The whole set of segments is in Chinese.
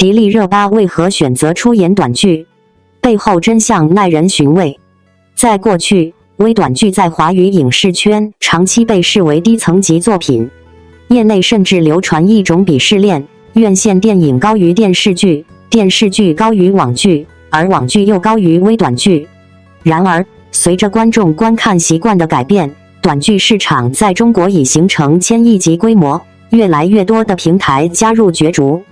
迪丽热巴为何选择出演短剧？背后真相耐人寻味。在过去，微短剧在华语影视圈长期被视为低层级作品，业内甚至流传一种鄙视链：院线电影高于电视剧，电视剧高于网剧，而网剧又高于微短剧。然而，随着观众观看习惯的改变，短剧市场在中国已形成千亿级规模，越来越多的平台加入角逐。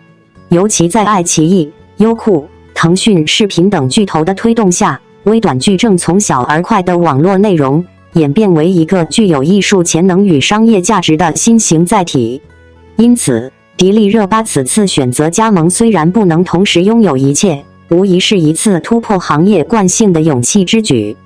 尤其在爱奇艺、优酷、腾讯视频等巨头的推动下，微短剧正从小而快的网络内容演变为一个具有艺术潜能与商业价值的新型载体。因此，迪丽热巴此次选择加盟，虽然不能同时拥有一切，无疑是一次突破行业惯性的勇气之举。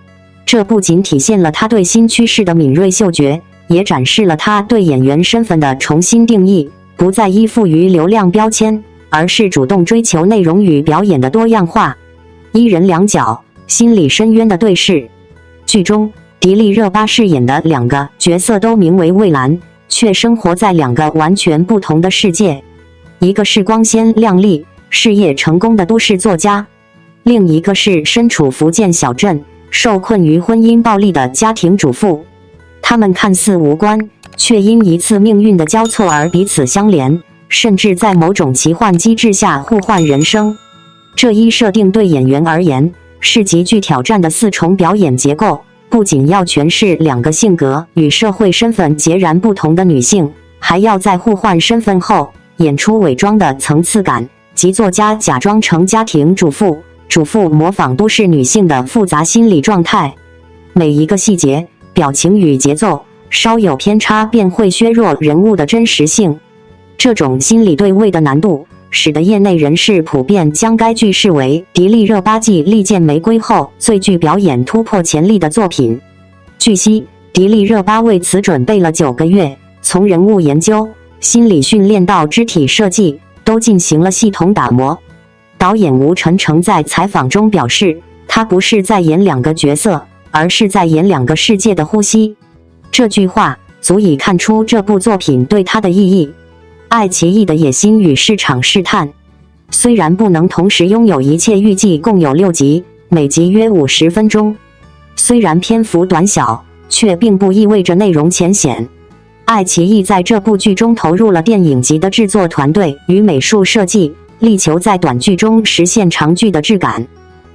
这不仅体现了她对新趋势的敏锐嗅觉，也展示了她对演员身份的重新定义，不再依附于流量标签，而是主动追求内容与表演的多样化。一人两角，心理深渊的对视。剧中，迪丽热巴饰演的两个角色都名为蔚蓝，却生活在两个完全不同的世界。一个是光鲜亮丽、事业成功的都市作家，另一个是身处福建小镇、受困于婚姻暴力的家庭主妇。他们看似无关，却因一次命运的交错而彼此相连，甚至在某种奇幻机制下互换人生。这一设定对演员而言是极具挑战的四重表演结构，不仅要诠释两个性格与社会身份截然不同的女性，还要在互换身份后演出伪装的层次感，即作家假装成家庭主妇，主妇模仿都市女性的复杂心理状态。每一个细节、表情与节奏稍有偏差，便会削弱人物的真实性。这种心理对位的难度，使得业内人士普遍将该剧视为迪丽热巴继《利剑玫瑰》后最具表演突破潜力的作品。据悉，迪丽热巴为此准备了9个月，从人物研究、心理训练到肢体设计，都进行了系统打磨。导演吴晨成在采访中表示，他不是在演两个角色，而是在演两个世界的呼吸。这句话足以看出这部作品对他的意义。爱奇艺的野心与市场试探。虽然不能同时拥有一切，预计共有6集，每集约50分钟。虽然篇幅短小，却并不意味着内容浅显。爱奇艺在这部剧中投入了电影级的制作团队与美术设计，力求在短剧中实现长剧的质感。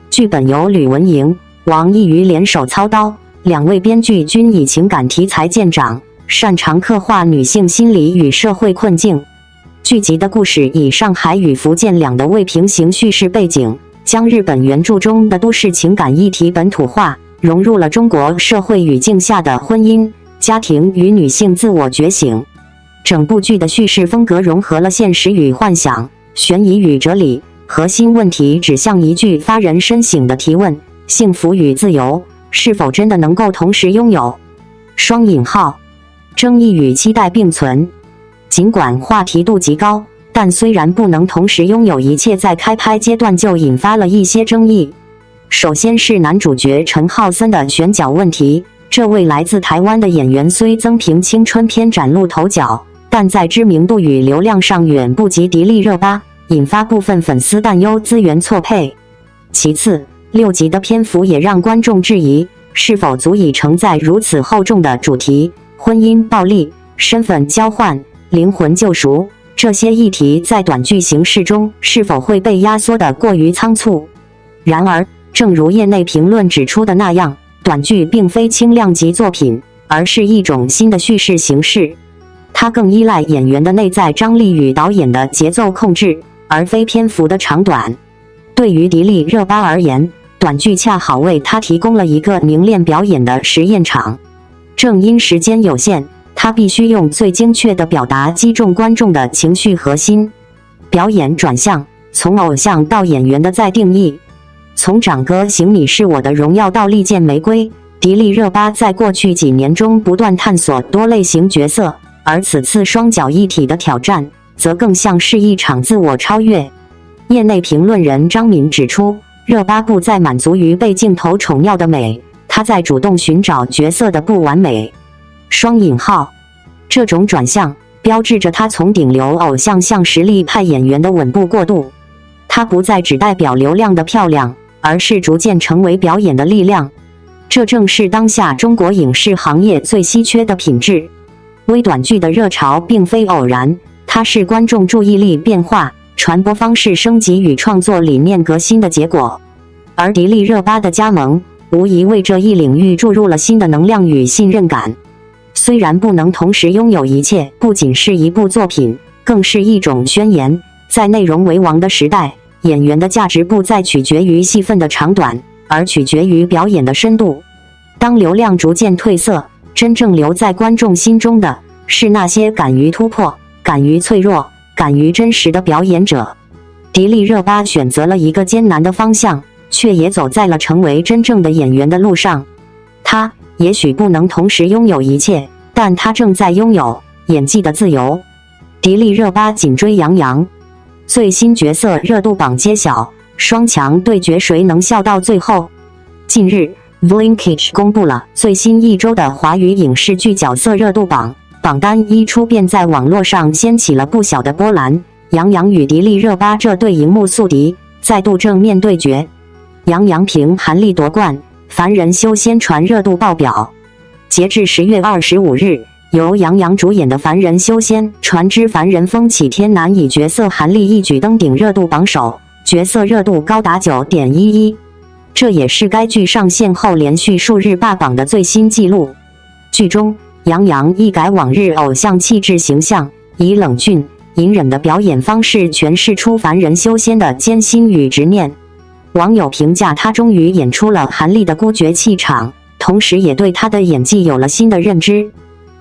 剧本由吕文莹、王艺瑜联手操刀，2位编剧均以情感题材见长，擅长刻画女性心理与社会困境。剧集的故事以上海与福建两的未平行叙事背景，将日本原著中的都市情感议题本土化，融入了中国社会语境下的婚姻、家庭与女性自我觉醒。整部剧的叙事风格融合了现实与幻想、悬疑与哲理，核心问题指向一句发人深省的提问：幸福与自由是否真的能够同时拥有？双引号，争议与期待并存。尽管话题度极高，但虽然不能同时拥有一切，在开拍阶段就引发了一些争议。首先是男主角陈浩森的选角问题，这位来自台湾的演员虽增评青春片崭露头角，但在知名度与流量上远不及迪丽热巴，引发部分粉丝担忧资源错配。其次，6集的篇幅也让观众质疑，是否足以承载如此厚重的主题：婚姻暴力、身份交换、灵魂救赎，这些议题在短剧形式中是否会被压缩得过于仓促？然而，正如业内评论指出的那样，短剧并非轻量级作品，而是一种新的叙事形式。它更依赖演员的内在张力与导演的节奏控制，而非篇幅的长短。对于迪丽热巴而言，短剧恰好为她提供了一个凝练表演的实验场。正因时间有限，他必须用最精确的表达击中观众的情绪核心。表演转向，从偶像到演员的再定义。从长歌行你是我的荣耀到利剑玫瑰，迪丽热巴在过去几年中不断探索多类型角色，而此次双角一体的挑战，则更像是一场自我超越。业内评论人张敏指出，热巴不再满足于被镜头宠耀的美，她在主动寻找角色的不完美。双引号，这种转向标志着他从顶流偶像向实力派演员的稳步过渡。它不再只代表流量的漂亮，而是逐渐成为表演的力量。这正是当下中国影视行业最稀缺的品质。微短剧的热潮并非偶然，它是观众注意力变化、传播方式升级与创作理念革新的结果。而迪丽热巴的加盟，无疑为这一领域注入了新的能量与信任感。虽然不能同时拥有一切，不仅是一部作品，更是一种宣言。在内容为王的时代，演员的价值不再取决于戏份的长短，而取决于表演的深度。当流量逐渐褪色，真正留在观众心中的是那些敢于突破、敢于脆弱、敢于真实的表演者。迪丽热巴选择了一个艰难的方向，却也走在了成为真正的演员的路上。她也许不能同时拥有一切，但她正在拥有演技的自由。迪丽热巴紧追杨洋，最新角色热度榜揭晓，双强对决谁能笑到最后？近日 Blinkage 公布了最新一周的华语影视剧角色热度榜，榜单一出便在网络上掀起了不小的波澜。杨洋与迪丽热巴这对荧幕宿敌再度正面对决。杨洋凭韩立夺冠，凡人修仙传热度爆表。截至10月25日，由杨洋主演的凡人修仙传之凡人风起天南以角色韩立一举登顶热度榜首，角色热度高达 9.11， 这也是该剧上线后连续数日霸榜的最新纪录。剧中杨洋一改往日偶像气质形象，以冷峻隐忍的表演方式诠释出凡人修仙的艰辛与执念。网友评价他终于演出了韩立的孤绝气场，同时也对他的演技有了新的认知。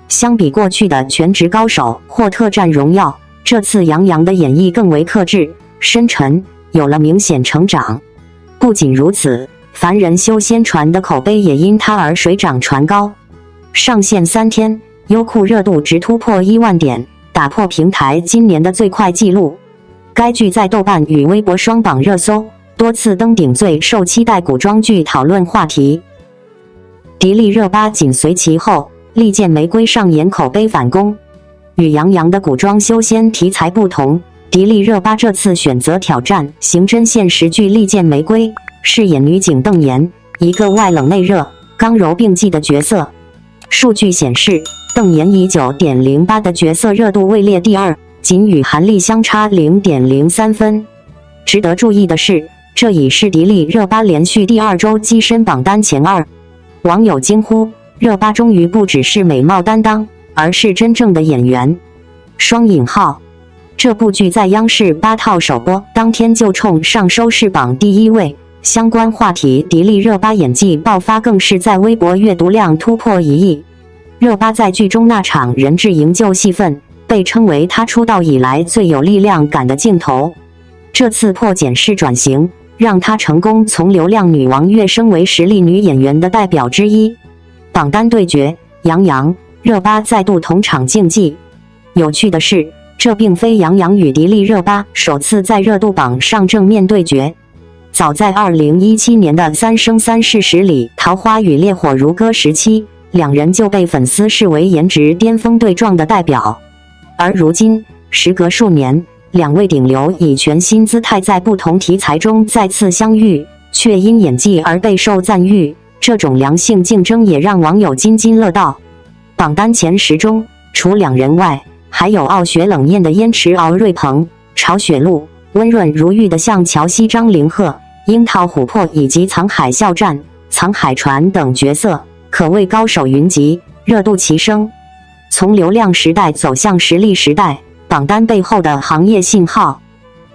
相比过去的全职高手或特战荣耀，这次杨洋的演绎更为克制、深沉，有了明显成长。不仅如此，凡人修仙传的口碑也因他而水涨船高。上线3天，优酷热度直突破1万点，打破平台今年的最快纪录。该剧在豆瓣与微博双榜热搜，多次登顶最受期待古装剧讨论话题。迪丽热巴紧随其后，利剑玫瑰上演口碑反攻。与杨洋的古装修仙题材不同，迪丽热巴这次选择挑战刑侦现实剧《利剑玫瑰》，饰演女警邓妍，一个外冷内热、刚柔并济的角色。数据显示，邓妍以 9.08 的角色热度位列第二，仅与韩立相差 0.03 分。值得注意的是，这已是迪丽热巴连续第2周跻身榜单前2。网友惊呼：热巴终于不只是美貌担当，而是真正的演员。双引号。这部剧在央视8套首播当天就冲上收视榜第1位，相关话题迪丽热巴演技爆发更是在微博阅读量突破1亿。热巴在剧中那场人质营救戏份，被称为她出道以来最有力量感的镜头。这次破茧式转型，让她成功从流量女王跃升为实力女演员的代表之一。榜单对决，杨洋、热巴再度同场竞技。有趣的是，这并非杨洋与迪丽热巴首次在热度榜上正面对决。早在2017年的《三生三世十里》桃花与烈火如歌时期，两人就被粉丝视为颜值巅峰对撞的代表。而如今，时隔数年，两位顶流以全新姿态在不同题材中再次相遇，却因演技而备受赞誉。这种良性竞争也让网友津津乐道。榜单前10中，除两人外，还有傲雪冷艳的燕池敖瑞鹏、曹雪路、温润如玉的向乔熙张凌赫、樱桃琥珀以及藏海笑战、藏海传等角色，可谓高手云集，热度齐升。从流量时代走向实力时代，榜单背后的行业信号。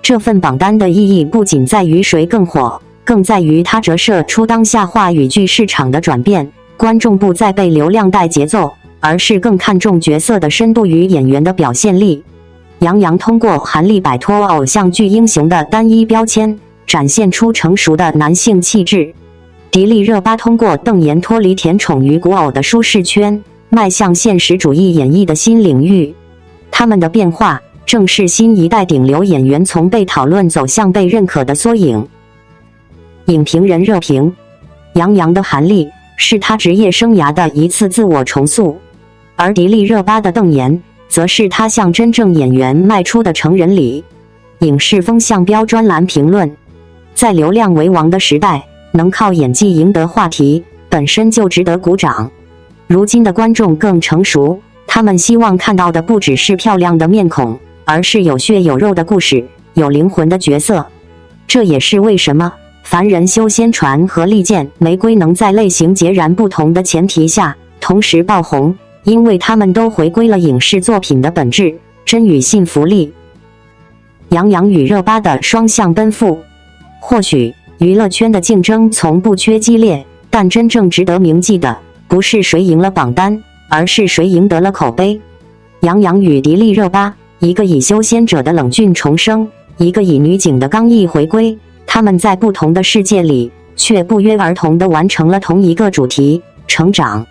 这份榜单的意义不仅在于谁更火，更在于它折射出当下话语剧市场的转变。观众不再被流量带节奏，而是更看重角色的深度与演员的表现力。杨洋通过韩立摆脱偶像剧英雄的单一标签，展现出成熟的男性气质。迪丽热巴通过邓妍脱离甜宠与古偶的舒适圈，迈向现实主义演绎的新领域。他们的变化，正是新一代顶流演员从被讨论走向被认可的缩影。影评人热评：杨洋的韩立是他职业生涯的一次自我重塑，而迪丽热巴的邓妍则是他向真正演员迈出的成人礼。影视风向标专栏评论：在流量为王的时代，能靠演技赢得话题，本身就值得鼓掌。如今的观众更成熟，他们希望看到的不只是漂亮的面孔，而是有血有肉的故事，有灵魂的角色。这也是为什么凡人修仙传和利剑玫瑰能在类型截然不同的前提下同时爆红，因为他们都回归了影视作品的本质，真与信服力。杨洋与热巴的双向奔赴。或许娱乐圈的竞争从不缺激烈，但真正值得铭记的不是谁赢了榜单，而是谁赢得了口碑。杨洋与迪丽热巴，一个以修仙者的冷峻重生，一个以女警的刚毅回归，他们在不同的世界里，却不约而同地完成了同一个主题：成长。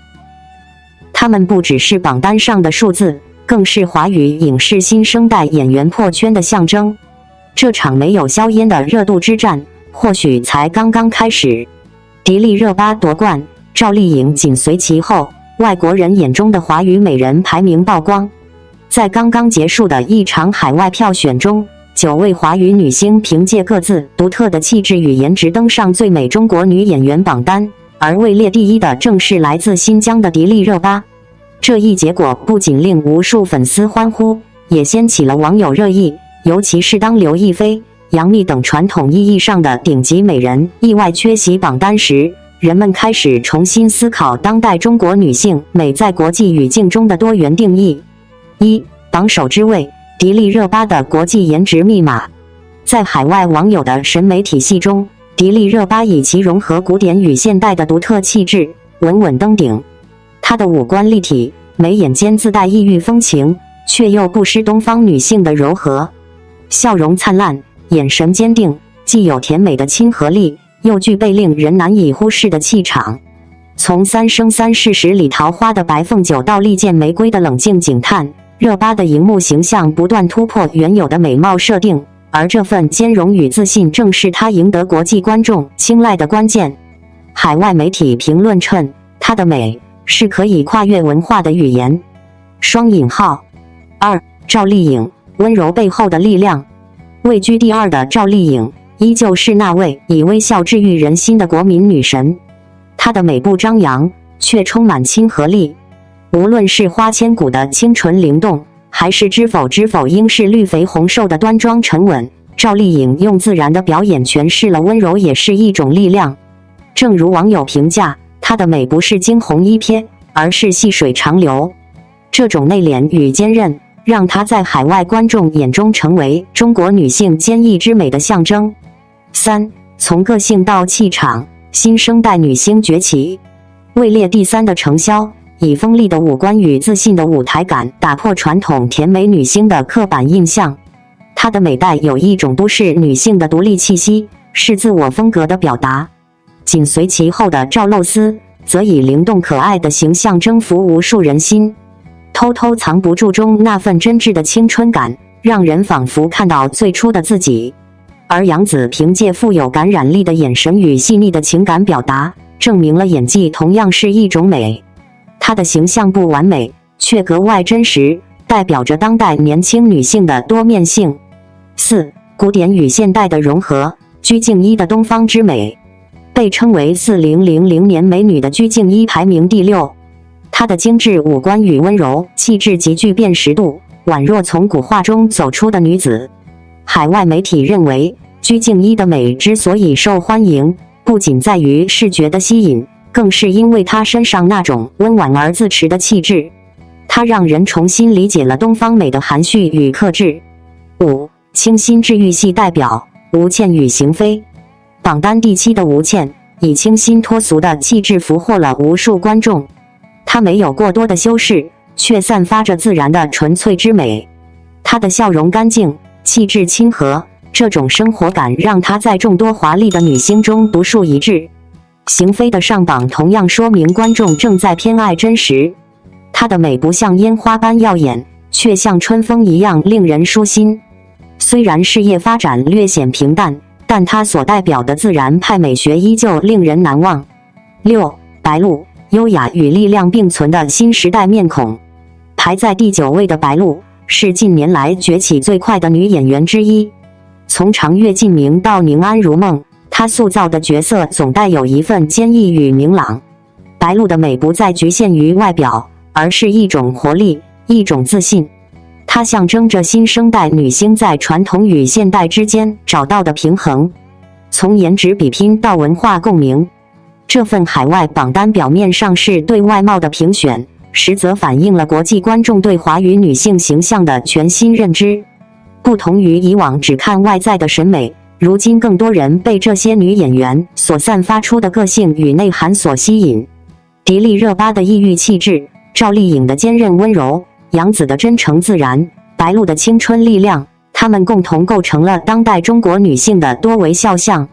他们不只是榜单上的数字，更是华语影视新生代演员破圈的象征。这场没有硝烟的热度之战，或许才刚刚开始。迪丽热巴夺冠，赵丽颖紧随其后，外国人眼中的华语美人排名曝光。在刚刚结束的一场海外票选中，9位华语女星凭借各自独特的气质与颜值登上最美中国女演员榜单，而位列第一的正是来自新疆的迪丽热巴。这一结果不仅令无数粉丝欢呼，也掀起了网友热议。尤其是当刘亦菲、杨幂等传统意义上的顶级美人意外缺席榜单时，人们开始重新思考当代中国女性美在国际语境中的多元定义。1. 榜首之位，迪丽热巴的国际颜值密码。在海外网友的审美体系中，迪丽热巴以其融合古典与现代的独特气质稳稳登顶。她的五官立体，眉眼间自带异域风情，却又不失东方女性的柔和。笑容灿烂，眼神坚定，既有甜美的亲和力，又具备令人难以忽视的气场。从《三生三世十里桃花》的白凤九到《利剑玫瑰》的冷静警探，热巴的荧幕形象不断突破原有的美貌设定，而这份兼容与自信正是她赢得国际观众青睐的关键。海外媒体评论称，她的美是可以跨越文化的语言。双引号。2. 赵丽颖，温柔背后的力量。位居第2的赵丽颖，依旧是那位以微笑治愈人心的国民女神。她的美不张扬，却充满亲和力。无论是花千骨的清纯灵动，还是知否知否应是绿肥红瘦的端庄沉稳，赵丽颖用自然的表演诠释了温柔也是一种力量。正如网友评价，她的美不是惊鸿一瞥，而是细水长流。这种内敛与坚韧，让她在海外观众眼中成为中国女性坚毅之美的象征。3. 从个性到气场，新生代女星崛起。位列第3的程潇，以锋利的五官与自信的舞台感打破传统甜美女星的刻板印象。她的美带有一种都市女性的独立气息，是自我风格的表达。紧随其后的赵露思，则以灵动可爱的形象征服无数人心。偷偷藏不住中那份真挚的青春感，让人仿佛看到最初的自己。而杨紫凭借富有感染力的眼神与细腻的情感表达，证明了演技同样是一种美。她的形象不完美，却格外真实，代表着当代年轻女性的多面性。4. 古典与现代的融合，鞠婧祎的东方之美。被称为4000年美女的鞠婧祎排名第6。她的精致五官与温柔气质极具辨识度，宛若从古画中走出的女子。海外媒体认为，鞠婧祎的美之所以受欢迎，不仅在于视觉的吸引，更是因为她身上那种温婉而自持的气质。她让人重新理解了东方美的含蓄与克制。5. 清新治愈系代表，吴倩与邢菲。榜单第7的吴倩，以清新脱俗的气质俘获了无数观众。她没有过多的修饰，却散发着自然的纯粹之美。她的笑容干净，气质亲和，这种生活感让她在众多华丽的女星中独树一帜。邢菲的上榜同样说明观众正在偏爱真实。她的美不像烟花般耀眼，却像春风一样令人舒心。虽然事业发展略显平淡，但她所代表的自然派美学依旧令人难忘。6. 白鹿，优雅与力量并存的新时代面孔。排在第9位的白鹿，是近年来崛起最快的女演员之一。从长月烬明到宁安如梦，她塑造的角色总带有一份坚毅与明朗。白鹿的美不再局限于外表，而是一种活力，一种自信。它象征着新生代女星在传统与现代之间找到的平衡，从颜值比拼到文化共鸣。这份海外榜单表面上是对外貌的评选，实则反映了国际观众对华语女性形象的全新认知。不同于以往只看外在的审美，如今更多人被这些女演员所散发出的个性与内涵所吸引。迪丽热巴的异域气质，赵丽颖的坚韧温柔，杨紫的真诚自然，白鹿的青春力量，她们共同构成了当代中国女性的多维肖像。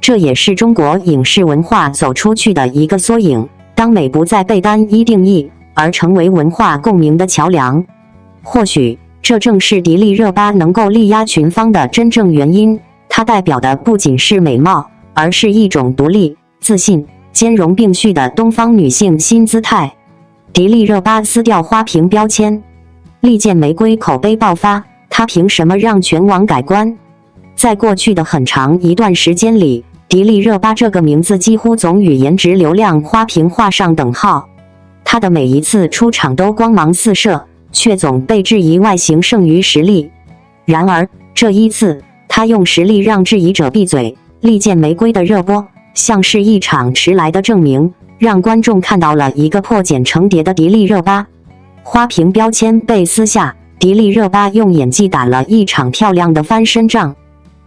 这也是中国影视文化走出去的一个缩影。当美不再被单一定义，而成为文化共鸣的桥梁。或许这正是迪丽热巴能够力压群芳的真正原因。她代表的不仅是美貌，而是一种独立、自信、兼容并蓄的东方女性新姿态。迪丽热巴撕掉花瓶标签，利剑玫瑰口碑爆发，她凭什么让全网改观？在过去的很长一段时间里，迪丽热巴这个名字几乎总与颜值流量花瓶画上等号。她的每一次出场都光芒四射，却总被质疑外形胜于实力。然而这一次，她用实力让质疑者闭嘴。利剑玫瑰的热播，像是一场迟来的证明，让观众看到了一个破茧成蝶的迪丽热巴。花瓶标签被撕下，迪丽热巴用演技打了一场漂亮的翻身仗。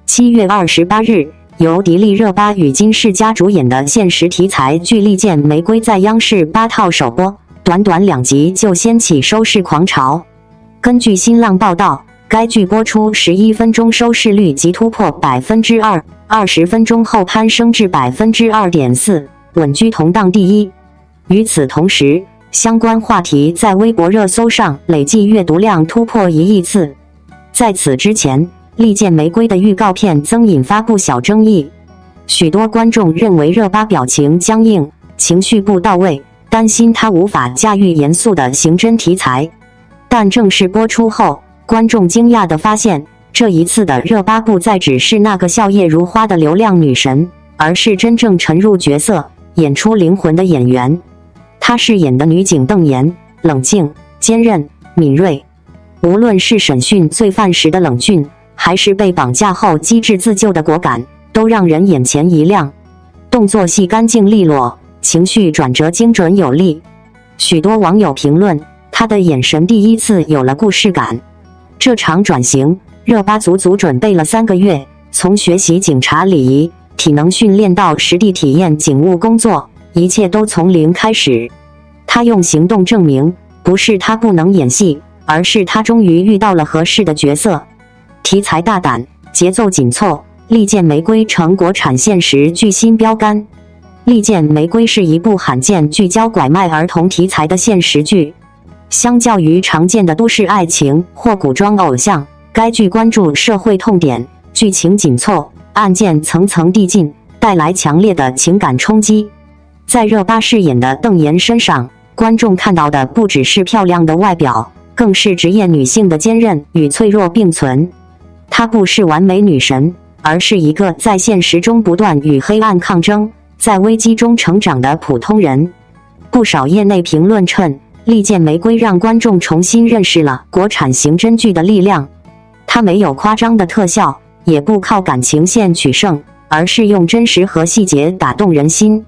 7月28日，由迪丽热巴与金世佳主演的现实题材剧《利剑玫瑰》在央视8套首播，短短2集就掀起收视狂潮。根据新浪报道，该剧播出11分钟收视率即突破 2%，20分钟后攀升至 2.4%， 稳居同档第一。与此同时，相关话题在微博热搜上累计阅读量突破1亿次。在此之前，利剑玫瑰的预告片曾引发不小争议，许多观众认为热巴表情僵硬，情绪不到位，担心她无法驾驭严肃的刑侦题材。但正式播出后，观众惊讶地发现，这一次的热巴不再只是那个笑靥如花的流量女神，而是真正沉入角色、演出灵魂的演员。她饰演的女警邓妍，冷静、坚韧、敏锐，无论是审讯罪犯时的冷峻，还是被绑架后机智自救的果敢，都让人眼前一亮。动作戏干净利落，情绪转折精准有力。许多网友评论，她的眼神第一次有了故事感。这场转型，热巴足足准备了3个月，从学习警察礼仪、体能训练到实地体验警务工作，一切都从零开始。她用行动证明，不是她不能演戏，而是她终于遇到了合适的角色。题材大胆，节奏紧凑，利剑玫瑰成国产现实剧新标杆。利剑玫瑰是一部罕见聚焦拐卖儿童题材的现实剧。相较于常见的都市爱情或古装偶像，该剧关注社会痛点，剧情紧凑，案件层层递进，带来强烈的情感冲击。在热巴饰演的邓妍身上，观众看到的不只是漂亮的外表，更是职业女性的坚韧与脆弱并存。她不是完美女神，而是一个在现实中不断与黑暗抗争，在危机中成长的普通人。不少业内评论称，利剑玫瑰让观众重新认识了国产刑侦剧的力量。它没有夸张的特效，也不靠感情线取胜，而是用真实和细节打动人心。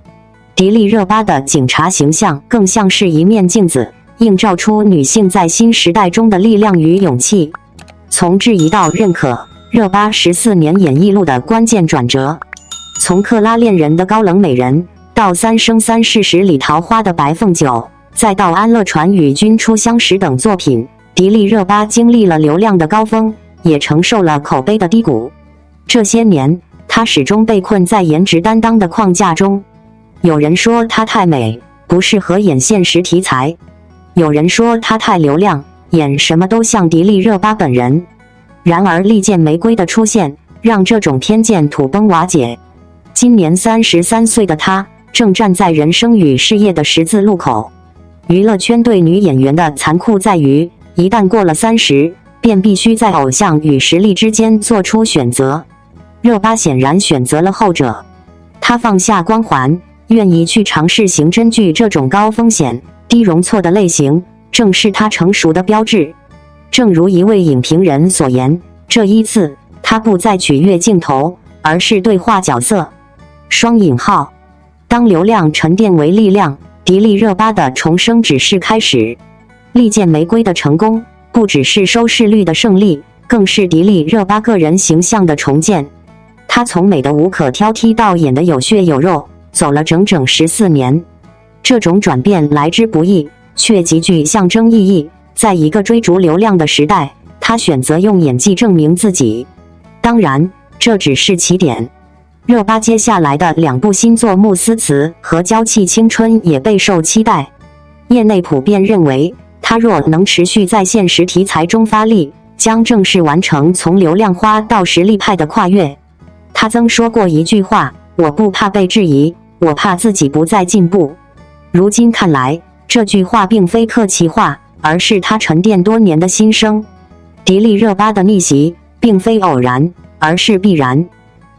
迪丽热巴的警察形象更像是一面镜子，映照出女性在新时代中的力量与勇气。从质疑到认可，热巴14年演艺路的关键转折。从克拉恋人的高冷美人，到三生三世十里桃花的白凤九，再到安乐传与君初相识等作品，迪丽热巴经历了流量的高峰，也承受了口碑的低谷。这些年，她始终被困在颜值担当的框架中。有人说她太美，不适合演现实题材；有人说她太流量，演什么都像迪丽热巴本人。然而利剑玫瑰的出现，让这种偏见土崩瓦解。今年33岁的她，正站在人生与事业的十字路口。娱乐圈对女演员的残酷在于，一旦过了30，便必须在偶像与实力之间做出选择。热巴显然选择了后者，她放下光环，愿意去尝试刑侦剧这种高风险、低容错的类型，正是她成熟的标志。正如一位影评人所言，这一次她不再取悦镜头，而是对话角色。双引号，当流量沉淀为力量，迪丽热巴的重生只是开始。利剑玫瑰的成功，不只是收视率的胜利，更是迪丽热巴个人形象的重建。她从美的无可挑剔到演的有血有肉，走了整整14年。这种转变来之不易，却极具象征意义。在一个追逐流量的时代，她选择用演技证明自己。当然，这只是起点。热巴接下来的2部新作《慕斯词》和《娇气青春》也备受期待。业内普遍认为，她若能持续在现实题材中发力，将正式完成从流量花到实力派的跨越。她曾说过一句话：“我不怕被质疑，我怕自己不再进步。”如今看来，这句话并非客气话，而是她沉淀多年的心声。迪丽热巴的逆袭并非偶然，而是必然。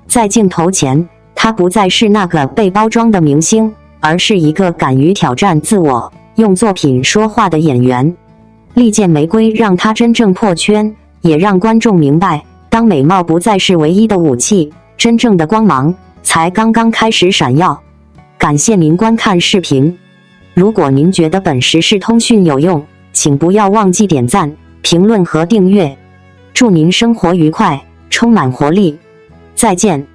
在镜头前，她不再是那个被包装的明星，而是一个敢于挑战自我、用作品说话的演员。利剑玫瑰让她真正破圈，也让观众明白，当美貌不再是唯一的武器，真正的光芒才刚刚开始闪耀。感谢您观看视频。如果您觉得本时事通讯有用，请不要忘记点赞、评论和订阅。祝您生活愉快，充满活力。再见。